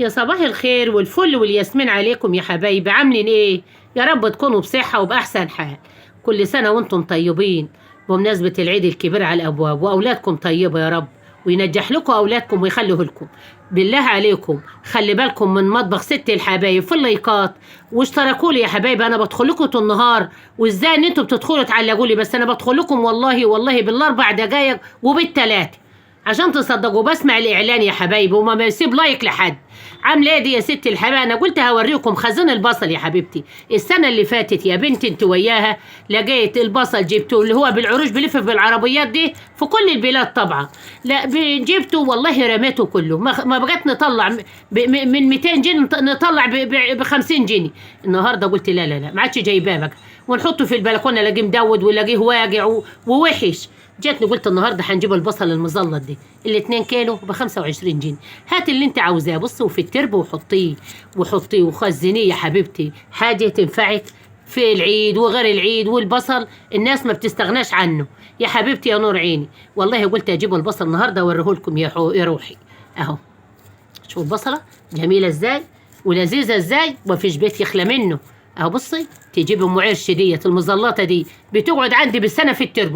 يا صباح الخير والفل والياسمين عليكم يا حبايبي، عاملين ايه؟ يا رب تكونوا بصحة وبأحسن حال. كل سنة وانتم طيبين بمناسبة العيد الكبير على الأبواب، وأولادكم طيبة يا رب، وينجح لكم أولادكم ويخليه لكم. بالله عليكم خلي بالكم من مطبخ ست الحبايب في اللايكات، واشتركوا لي يا حبايبي. أنا بدخل لكم طول النهار، وإزاي إن انتوا بتدخلوا تعلقوا لي؟ بس أنا بدخل لكم والله والله بالأربع دقايق وبالتلاتة عشان تصدقوا. بسمع الإعلان يا حبايبي وما بسيب لايك لحد. عامله ايه دي يا ست الحبايب؟ انا قلت هوريكم خزان البصل يا حبيبتي. السنه اللي فاتت يا بنتي انت وياها لقيت البصل جبته اللي هو بالعروش بلف بالعربيات دي في كل البلاد طبعا. لا جبته والله رميته كله، ما بقيت نطلع من 200 جنيه نطلع ب 50 جنيه. النهارده قلت لا لا لا ما عادش جايباه بقى، ونحطه في البلكونه الاقيه مدود ولاقيه واقع ووحش. جاتني قلت النهارده هنجيب البصل المزلط دي ال 2 كيلو ب 25 جنيه. هات اللي انت عاوزاه بصي، وفي الترب وحطيه وحطيه وخزنيه يا حبيبتي، حاجه تنفعك في العيد وغير العيد. والبصل الناس ما بتستغناش عنه يا حبيبتي يا نور عيني. والله قلت اجيب البصل النهارده اوريه لكم يا روحي. اهو شوفوا البصله جميله ازاي ولذيذه ازاي، ومفيش بيت يخلى منه. اهو بصي تجيب ام عرش ديت المزلطه دي بتقعد عندي بالسنه في الترب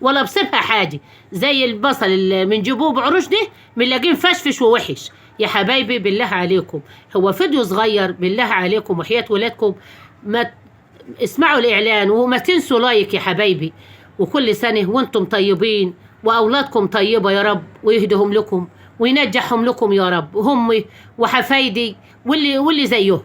ولا بصيبها حاجه. زي البصل اللي بنجيبوه بعروش دي بنلاقيه مفشفش ووحش. يا حبايبي بالله عليكم، هو فيديو صغير، بالله عليكم وحياة ولادكم ما اسمعوا الاعلان وما تنسوا لايك يا حبايبي. وكل سنه وانتم طيبين واولادكم طيبه يا رب، ويهدهم لكم وينجحهم لكم يا رب، هم وحفايدي واللي زيهم.